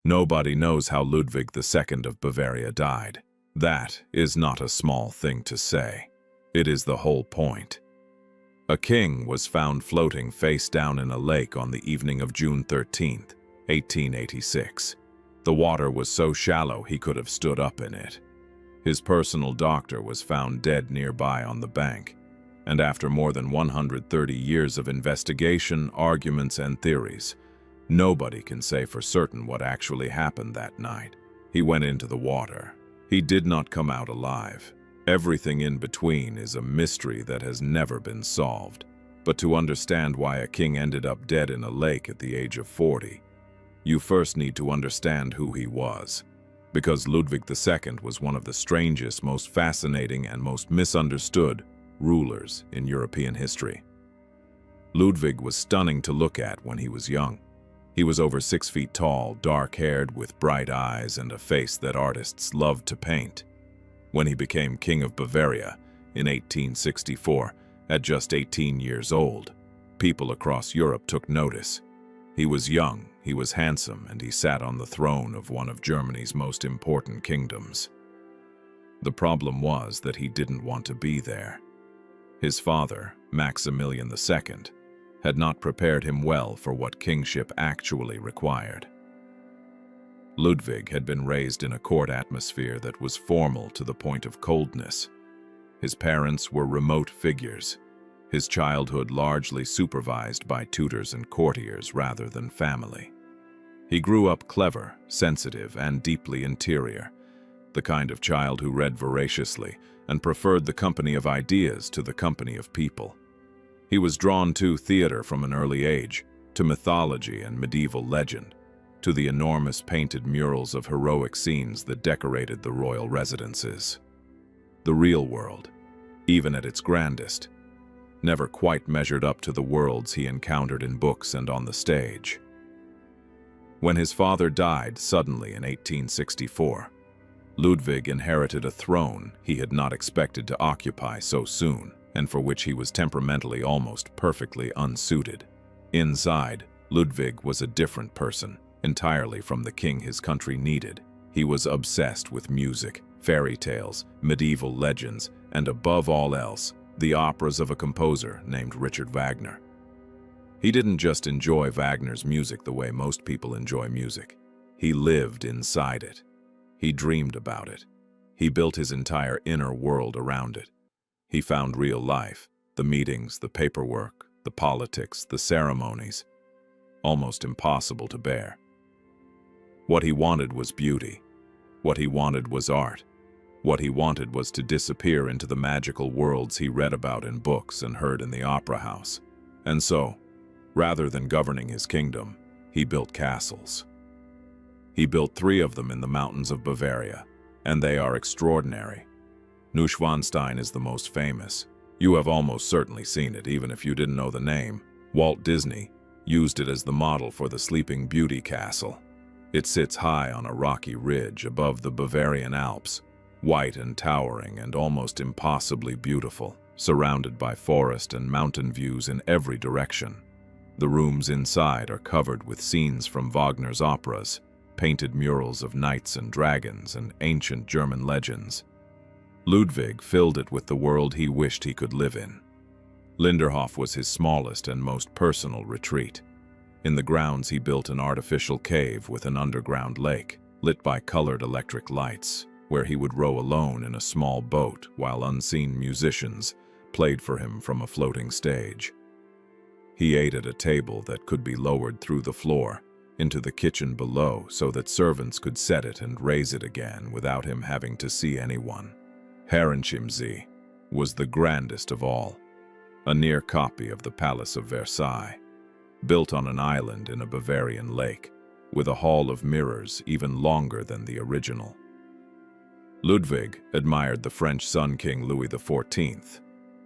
Nobody knows how Ludwig II of Bavaria died. That is not a small thing to say. It is the whole point. A king was found floating face down in a lake on the evening of June 13, 1886. The water was so shallow he could have stood up in it. His personal doctor was found dead nearby on the bank, and after more than 130 years of investigation, arguments, and theories, nobody can say for certain what actually happened that night. He went into the water. He did not come out alive. Everything in between is a mystery that has never been solved. But to understand why a king ended up dead in a lake at the age of 40, you first need to understand who he was. Because Ludwig II was one of the strangest, most fascinating, and most misunderstood rulers in European history. Ludwig was stunning to look at when he was young. He was over 6 feet tall, dark-haired, with bright eyes and a face that artists loved to paint. When he became King of Bavaria in 1864, at just 18 years old, people across Europe took notice. He was young, he was handsome, and he sat on the throne of one of Germany's most important kingdoms. The problem was that he didn't want to be there. His father, Maximilian II, had not prepared him well for what kingship actually required. Ludwig had been raised in a court atmosphere that was formal to the point of coldness. His parents were remote figures, his childhood largely supervised by tutors and courtiers rather than family. He grew up clever, sensitive, and deeply interior, the kind of child who read voraciously and preferred the company of ideas to the company of people. He was drawn to theater from an early age, to mythology and medieval legend, to the enormous painted murals of heroic scenes that decorated the royal residences. The real world, even at its grandest, never quite measured up to the worlds he encountered in books and on the stage. When his father died suddenly in 1864, Ludwig inherited a throne he had not expected to occupy so soon, and for which he was temperamentally almost perfectly unsuited. Inside, Ludwig was a different person, entirely from the king his country needed. He was obsessed with music, fairy tales, medieval legends, and above all else, the operas of a composer named Richard Wagner. He didn't just enjoy Wagner's music the way most people enjoy music. He lived inside it. He dreamed about it. He built his entire inner world around it. He found real life, the meetings, the paperwork, the politics, the ceremonies, almost impossible to bear. What he wanted was beauty. What he wanted was art. What he wanted was to disappear into the magical worlds he read about in books and heard in the opera house. And so, rather than governing his kingdom, he built castles. He built 3 of them in the mountains of Bavaria, and they are extraordinary. Neuschwanstein is the most famous. You have almost certainly seen it, even if you didn't know the name. Walt Disney used it as the model for the Sleeping Beauty Castle. It sits high on a rocky ridge above the Bavarian Alps, white and towering and almost impossibly beautiful, surrounded by forest and mountain views in every direction. The rooms inside are covered with scenes from Wagner's operas, painted murals of knights and dragons and ancient German legends. Ludwig filled it with the world he wished he could live in. Linderhof was his smallest and most personal retreat. In the grounds he built an artificial cave with an underground lake, lit by colored electric lights, where he would row alone in a small boat while unseen musicians played for him from a floating stage. He ate at a table that could be lowered through the floor into the kitchen below so that servants could set it and raise it again without him having to see anyone. Herrenchiemsee was the grandest of all, a near copy of the Palace of Versailles, built on an island in a Bavarian lake, with a hall of mirrors even longer than the original. Ludwig admired the French Sun King Louis XIV,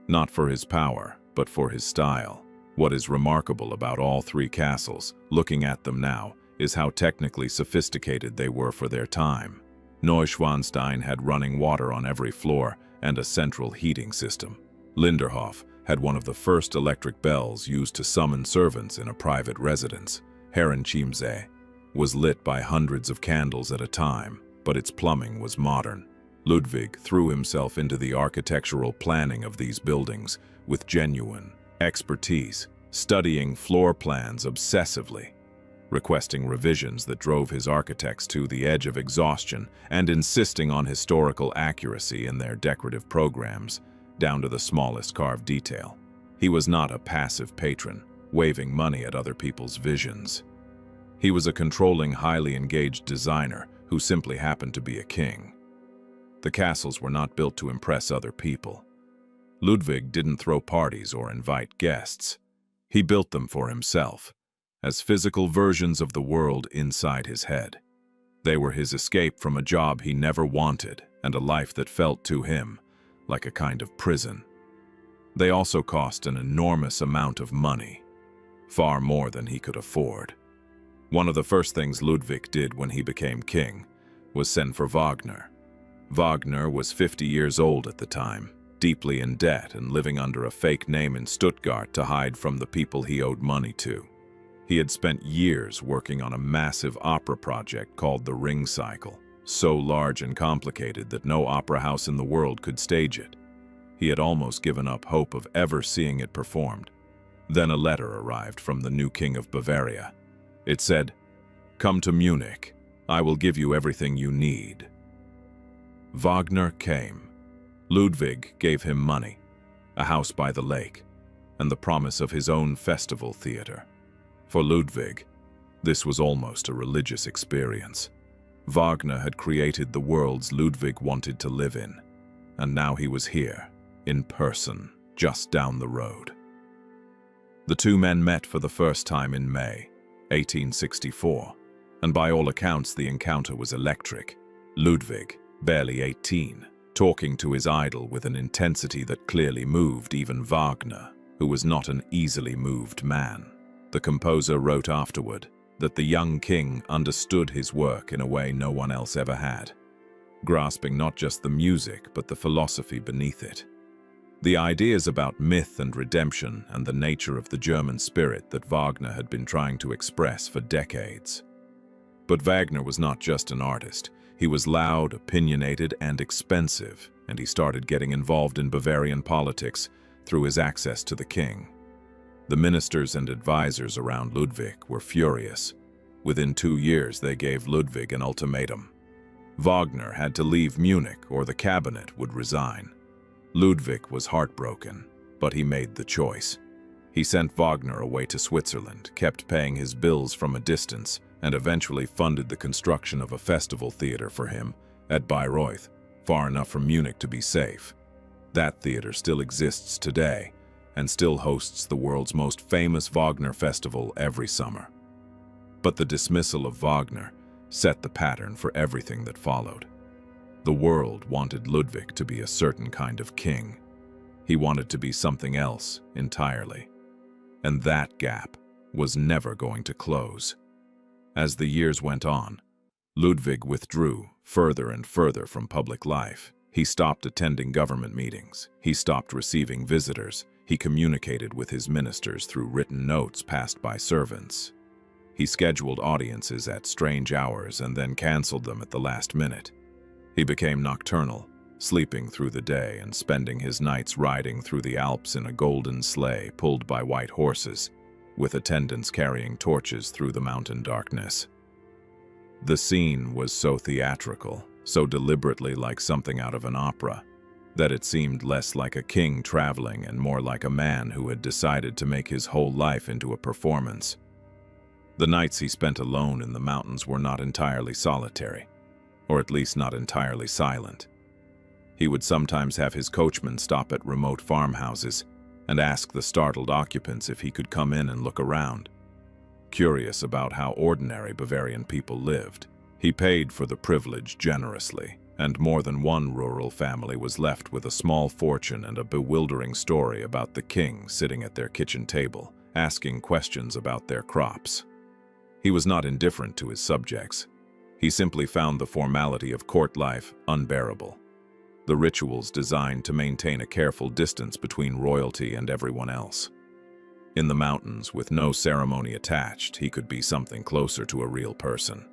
not for his power, but for his style. What is remarkable about all 3 castles, looking at them now, is how technically sophisticated they were for their time. Neuschwanstein had running water on every floor and a central heating system. Linderhof had one of the first electric bells used to summon servants in a private residence. Herrenchiemsee was lit by hundreds of candles at a time, but its plumbing was modern. Ludwig threw himself into the architectural planning of these buildings with genuine expertise, studying floor plans obsessively, requesting revisions that drove his architects to the edge of exhaustion, and insisting on historical accuracy in their decorative programs, down to the smallest carved detail. He was not a passive patron, waving money at other people's visions. He was a controlling, highly engaged designer who simply happened to be a king. The castles were not built to impress other people. Ludwig didn't throw parties or invite guests. He built them for himself, as physical versions of the world inside his head. They were his escape from a job he never wanted and a life that felt to him like a kind of prison. They also cost an enormous amount of money, far more than he could afford. One of the first things Ludwig did when he became king was send for Wagner. Wagner was 50 years old at the time, deeply in debt and living under a fake name in Stuttgart to hide from the people he owed money to. He had spent years working on a massive opera project called the Ring Cycle, so large and complicated that no opera house in the world could stage it. He had almost given up hope of ever seeing it performed. Then a letter arrived from the new King of Bavaria. It said, "Come to Munich. I will give you everything you need." Wagner came. Ludwig gave him money, a house by the lake, and the promise of his own festival theater. For Ludwig, this was almost a religious experience. Wagner had created the worlds Ludwig wanted to live in, and now he was here, in person, just down the road. The two men met for the first time in May 1864, and by all accounts the encounter was electric. Ludwig, barely 18, talking to his idol with an intensity that clearly moved even Wagner, who was not an easily moved man. The composer wrote afterward that the young king understood his work in a way no one else ever had, grasping not just the music but the philosophy beneath it. The ideas about myth and redemption and the nature of the German spirit that Wagner had been trying to express for decades. But Wagner was not just an artist. He was loud, opinionated, and expensive, and he started getting involved in Bavarian politics through his access to the king. The ministers and advisors around Ludwig were furious. Within 2 years, they gave Ludwig an ultimatum. Wagner had to leave Munich or the cabinet would resign. Ludwig was heartbroken, but he made the choice. He sent Wagner away to Switzerland, kept paying his bills from a distance, and eventually funded the construction of a festival theater for him at Bayreuth, far enough from Munich to be safe. That theater still exists today and still hosts the world's most famous Wagner festival every summer. But the dismissal of Wagner set the pattern for everything that followed. The world wanted Ludwig to be a certain kind of king. He wanted to be something else entirely. And that gap was never going to close. As the years went on, Ludwig withdrew further and further from public life. He stopped attending government meetings. He stopped receiving visitors. He communicated with his ministers through written notes passed by servants. He scheduled audiences at strange hours and then canceled them at the last minute. He became nocturnal, sleeping through the day and spending his nights riding through the Alps in a golden sleigh pulled by white horses, with attendants carrying torches through the mountain darkness. The scene was so theatrical, so deliberately like something out of an opera, that it seemed less like a king traveling and more like a man who had decided to make his whole life into a performance. The nights he spent alone in the mountains were not entirely solitary, or at least not entirely silent. He would sometimes have his coachman stop at remote farmhouses and ask the startled occupants if he could come in and look around. Curious about how ordinary Bavarian people lived, he paid for the privilege generously, and more than one rural family was left with a small fortune and a bewildering story about the king sitting at their kitchen table, asking questions about their crops. He was not indifferent to his subjects. He simply found the formality of court life unbearable. The rituals designed to maintain a careful distance between royalty and everyone else. In the mountains, with no ceremony attached, he could be something closer to a real person.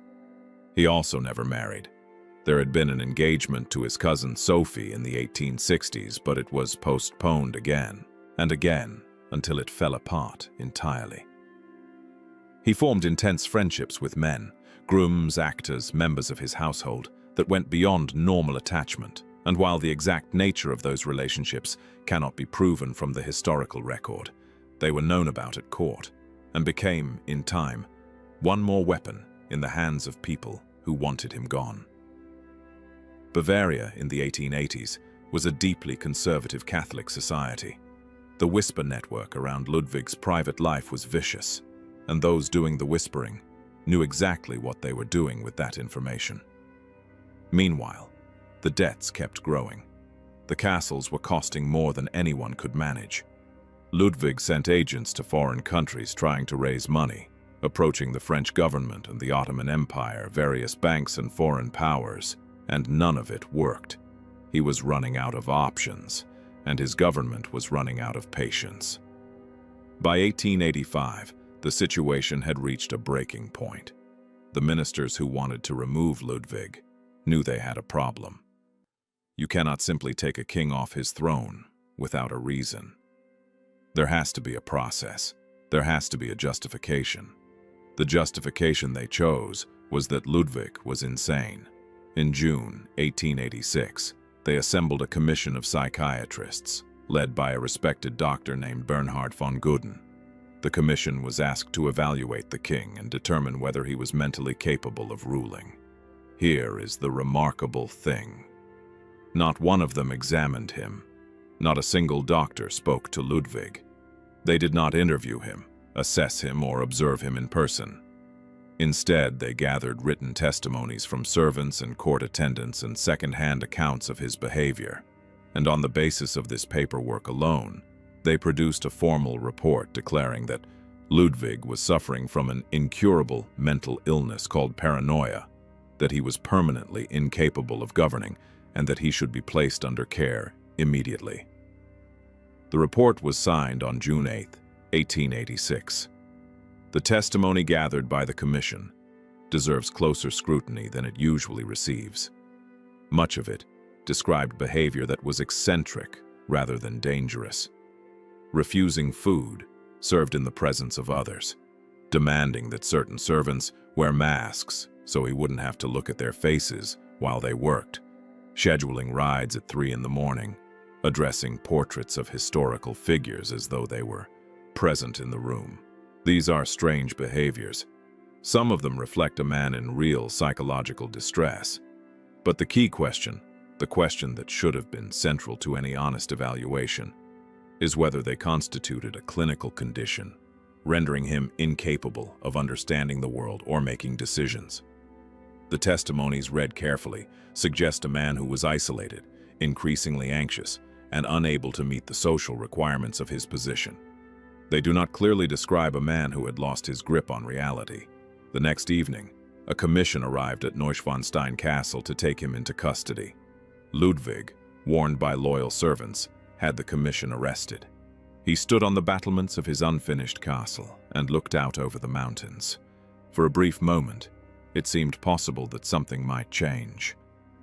He also never married. There had been an engagement to his cousin Sophie in the 1860s, but it was postponed again and again until it fell apart entirely. He formed intense friendships with men, grooms, actors, members of his household, that went beyond normal attachment, and while the exact nature of those relationships cannot be proven from the historical record, they were known about at court and became, in time, one more weapon in the hands of people who wanted him gone. Bavaria in the 1880s was a deeply conservative Catholic society. The whisper network around Ludwig's private life was vicious, and those doing the whispering knew exactly what they were doing with that information. Meanwhile, the debts kept growing. The castles were costing more than anyone could manage. Ludwig sent agents to foreign countries trying to raise money, approaching the French government and the Ottoman Empire, various banks and foreign powers, and none of it worked. He was running out of options, and his government was running out of patience. By 1885, the situation had reached a breaking point. The ministers who wanted to remove Ludwig knew they had a problem. You cannot simply take a king off his throne without a reason. There has to be a process. There has to be a justification. The justification they chose was that Ludwig was insane. In June 1886, they assembled a commission of psychiatrists, led by a respected doctor named Bernhard von Guden. The commission was asked to evaluate the king and determine whether he was mentally capable of ruling. Here is the remarkable thing. Not one of them examined him. Not a single doctor spoke to Ludwig. They did not interview him, assess him, or observe him in person. Instead, they gathered written testimonies from servants and court attendants and second-hand accounts of his behavior. And on the basis of this paperwork alone, they produced a formal report declaring that Ludwig was suffering from an incurable mental illness called paranoia, that he was permanently incapable of governing, and that he should be placed under care immediately. The report was signed on June 8, 1886. The testimony gathered by the commission deserves closer scrutiny than it usually receives. Much of it described behavior that was eccentric rather than dangerous. Refusing food served in the presence of others, demanding that certain servants wear masks so he wouldn't have to look at their faces while they worked, scheduling rides at 3 in the morning, addressing portraits of historical figures as though they were present in the room. These are strange behaviors. Some of them reflect a man in real psychological distress. But the key question, the question that should have been central to any honest evaluation, is whether they constituted a clinical condition, rendering him incapable of understanding the world or making decisions. The testimonies read carefully suggest a man who was isolated, increasingly anxious, and unable to meet the social requirements of his position. They do not clearly describe a man who had lost his grip on reality. The next evening, a commission arrived at Neuschwanstein Castle to take him into custody. Ludwig, warned by loyal servants, had the commission arrested. He stood on the battlements of his unfinished castle and looked out over the mountains. For a brief moment, it seemed possible that something might change,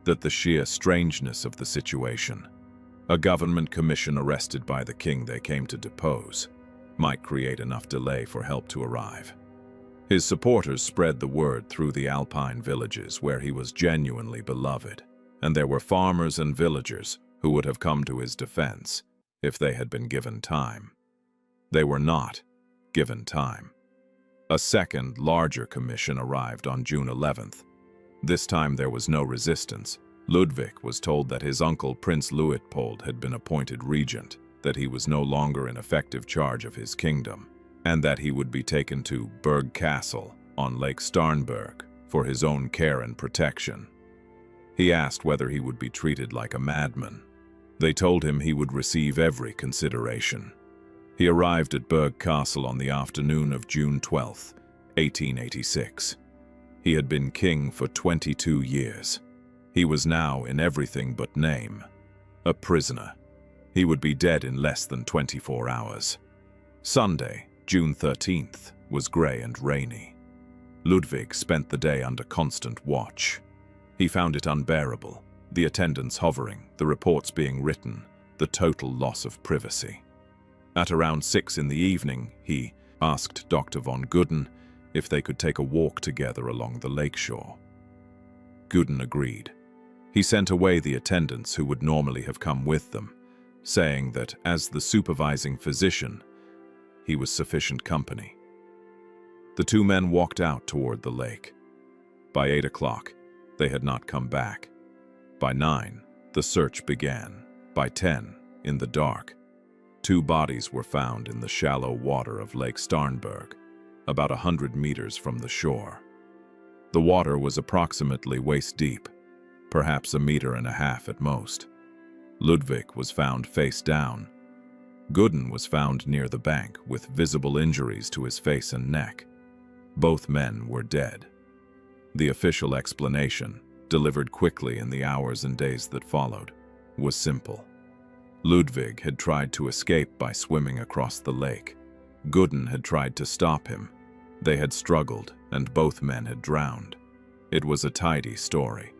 that the sheer strangeness of the situation, a government commission arrested by the king they came to depose, might create enough delay for help to arrive. His supporters spread the word through the alpine villages where he was genuinely beloved, and there were farmers and villagers who would have come to his defense if they had been given time. They were not given time. A second, larger commission arrived on June 11th. This time there was no resistance. Ludwig was told that his uncle Prince Luitpold had been appointed regent, that he was no longer in effective charge of his kingdom, and that he would be taken to Berg Castle on Lake Starnberg for his own care and protection. He asked whether he would be treated like a madman. They told him he would receive every consideration. He arrived at Berg Castle on the afternoon of June 12, 1886. He had been king for 22 years. He was now, in everything but name, a prisoner. He would be dead in less than 24 hours. Sunday, June 13th was grey and rainy. Ludwig spent the day under constant watch. He found it unbearable, the attendants hovering, the reports being written, the total loss of privacy. At around 6 in the evening, he asked Dr. von Gudden if they could take a walk together along the lakeshore. Gudden agreed. He sent away the attendants who would normally have come with them, saying that as the supervising physician, he was sufficient company. The two men walked out toward the lake. By 8 o'clock, they had not come back. By 9, the search began. By 10, in the dark, 2 bodies were found in the shallow water of Lake Starnberg, about 100 meters from the shore. The water was approximately waist-deep, perhaps 1.5 meters at most. Ludwig was found face down. Gudden was found near the bank with visible injuries to his face and neck. Both men were dead. The official explanation, delivered quickly in the hours and days that followed, was simple. Ludwig had tried to escape by swimming across the lake. Gudden had tried to stop him. They had struggled, and both men had drowned. It was a tidy story.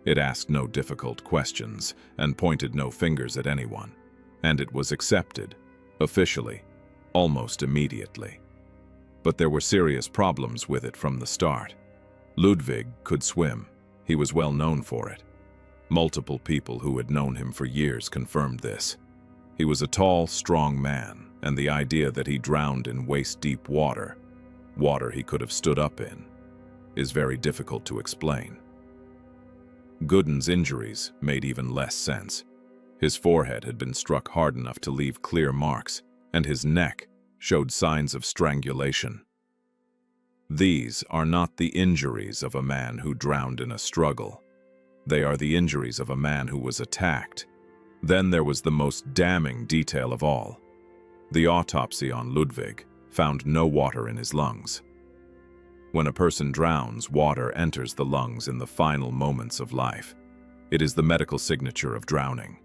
It asked no difficult questions and pointed no fingers at anyone. And it was accepted, officially, almost immediately. But there were serious problems with it from the start. Ludwig could swim. He was well known for it. Multiple people who had known him for years confirmed this. He was a tall, strong man, and the idea that he drowned in waist-deep water he could have stood up in, is very difficult to explain. Gudden's injuries made even less sense. His forehead had been struck hard enough to leave clear marks, and his neck showed signs of strangulation. These are not the injuries of a man who drowned in a struggle. They are the injuries of a man who was attacked. Then there was the most damning detail of all. The autopsy on Ludwig found no water in his lungs. When a person drowns, water enters the lungs in the final moments of life. It is the medical signature of drowning.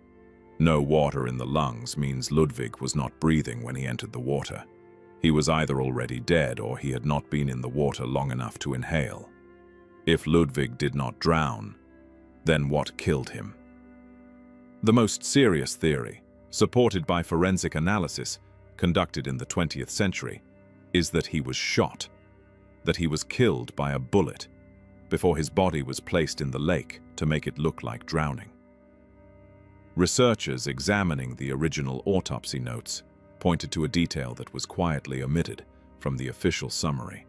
No water in the lungs means Ludwig was not breathing when he entered the water. He was either already dead or he had not been in the water long enough to inhale. If Ludwig did not drown, then what killed him? The most serious theory, supported by forensic analysis conducted in the 20th century, is that he was shot, that he was killed by a bullet before his body was placed in the lake to make it look like drowning. Researchers examining the original autopsy notes pointed to a detail that was quietly omitted from the official summary.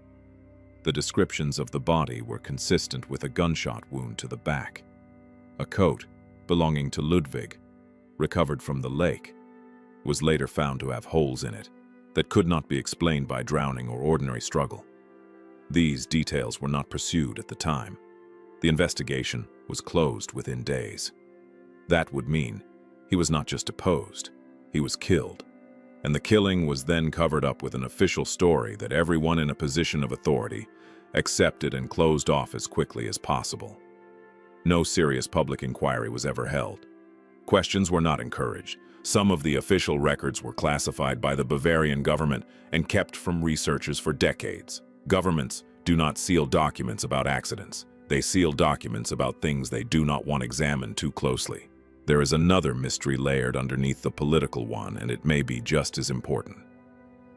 The descriptions of the body were consistent with a gunshot wound to the back. A coat belonging to Ludwig, recovered from the lake, was later found to have holes in it that could not be explained by drowning or ordinary struggle. These details were not pursued at the time. The investigation was closed within days. That would mean he was not just deposed, he was killed. And the killing was then covered up with an official story that everyone in a position of authority accepted and closed off as quickly as possible. No serious public inquiry was ever held. Questions were not encouraged. Some of the official records were classified by the Bavarian government and kept from researchers for decades. Governments do not seal documents about accidents. They seal documents about things they do not want examined too closely. There is another mystery layered underneath the political one, and it may be just as important.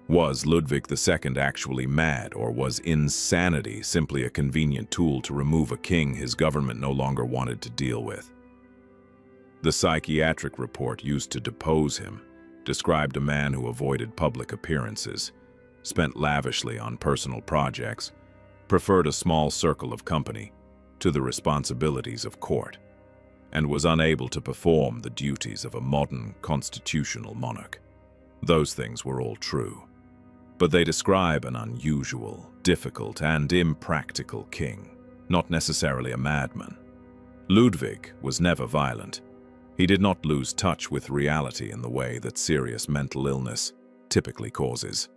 Was Ludwig II actually mad, or was insanity simply a convenient tool to remove a king his government no longer wanted to deal with? The psychiatric report used to depose him described a man who avoided public appearances, spent lavishly on personal projects, preferred a small circle of company to the responsibilities of court, and was unable to perform the duties of a modern constitutional monarch. Those things were all true, but they describe an unusual, difficult, and impractical king, not necessarily a madman. Ludwig was never violent. He did not lose touch with reality in the way that serious mental illness typically causes.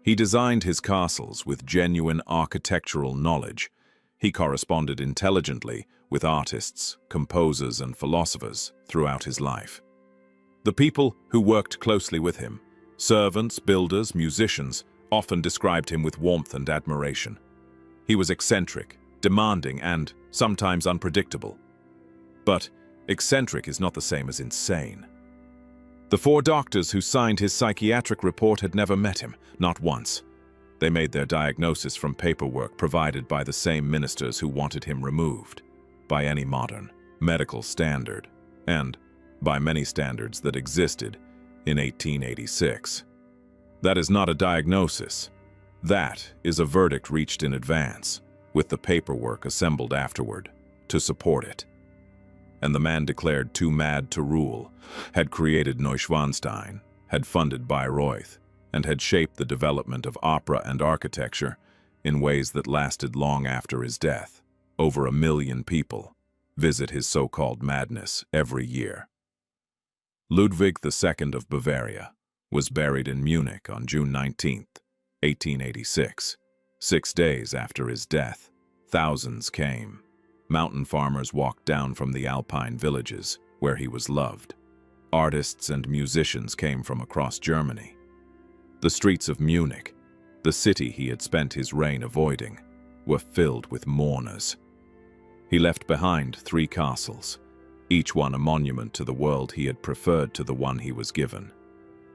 He designed his castles with genuine architectural knowledge. He corresponded intelligently with artists, composers, and philosophers throughout his life. The people who worked closely with him Servants, builders, musicians often described him with warmth and admiration. He was eccentric, demanding, and sometimes unpredictable. But eccentric is not the same as insane. The 4 doctors who signed his psychiatric report had never met him, not once. They made their diagnosis from paperwork provided by the same ministers who wanted him removed, by any modern medical standard, and by many standards that existed in 1886. That is not a diagnosis. That is a verdict reached in advance, with the paperwork assembled afterward to support it. And the man declared too mad to rule, had created Neuschwanstein, had funded Bayreuth, and had shaped the development of opera and architecture in ways that lasted long after his death. Over 1 million people visit his so-called madness every year. Ludwig II of Bavaria was buried in Munich on June 19, 1886. 6 days after his death, thousands came. Mountain farmers walked down from the alpine villages where he was loved. Artists and musicians came from across Germany. The streets of Munich, the city he had spent his reign avoiding, were filled with mourners. He left behind 3 castles, each one a monument to the world he had preferred to the one he was given.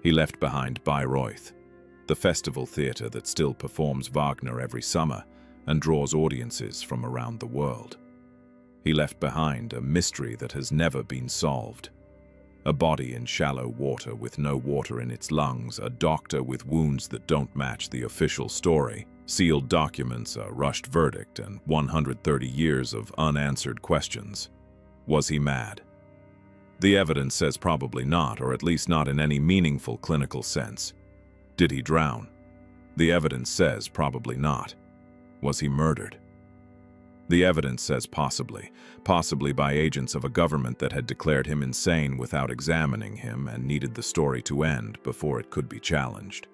He left behind Bayreuth, the festival theater that still performs Wagner every summer and draws audiences from around the world. He left behind a mystery that has never been solved. A body in shallow water with no water in its lungs, a doctor with wounds that don't match the official story, sealed documents, a rushed verdict, and 130 years of unanswered questions. Was he mad? The evidence says probably not, or at least not in any meaningful clinical sense. Did he drown? The evidence says probably not. Was he murdered? The evidence says possibly by agents of a government that had declared him insane without examining him and needed the story to end before it could be challenged.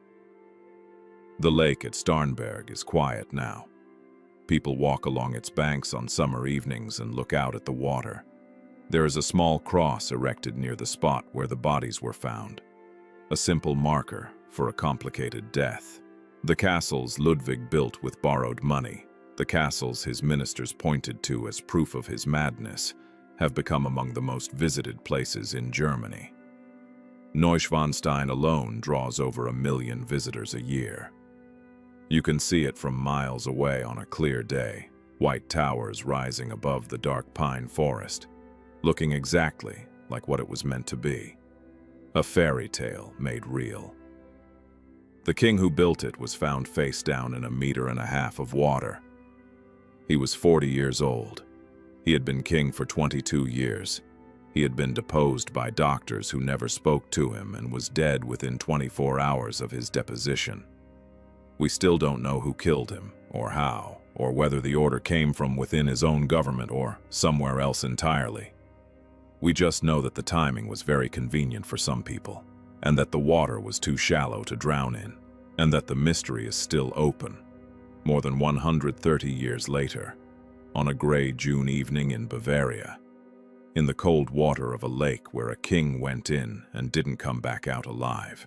The lake at Starnberg is quiet now. People walk along its banks on summer evenings and look out at the water. There is a small cross erected near the spot where the bodies were found, a simple marker for a complicated death. The castles Ludwig built with borrowed money, the castles his ministers pointed to as proof of his madness, have become among the most visited places in Germany. Neuschwanstein alone draws over 1 million visitors a year. You can see it from miles away on a clear day, white towers rising above the dark pine forest, looking exactly like what it was meant to be. A fairy tale made real. The king who built it was found face down in 1.5 meters of water. He was 40 years old. He had been king for 22 years. He had been deposed by doctors who never spoke to him and was dead within 24 hours of his deposition. We still don't know who killed him, or how, or whether the order came from within his own government or somewhere else entirely. We just know that the timing was very convenient for some people, and that the water was too shallow to drown in, and that the mystery is still open. More than 130 years later, on a gray June evening in Bavaria, in the cold water of a lake where a king went in and didn't come back out alive.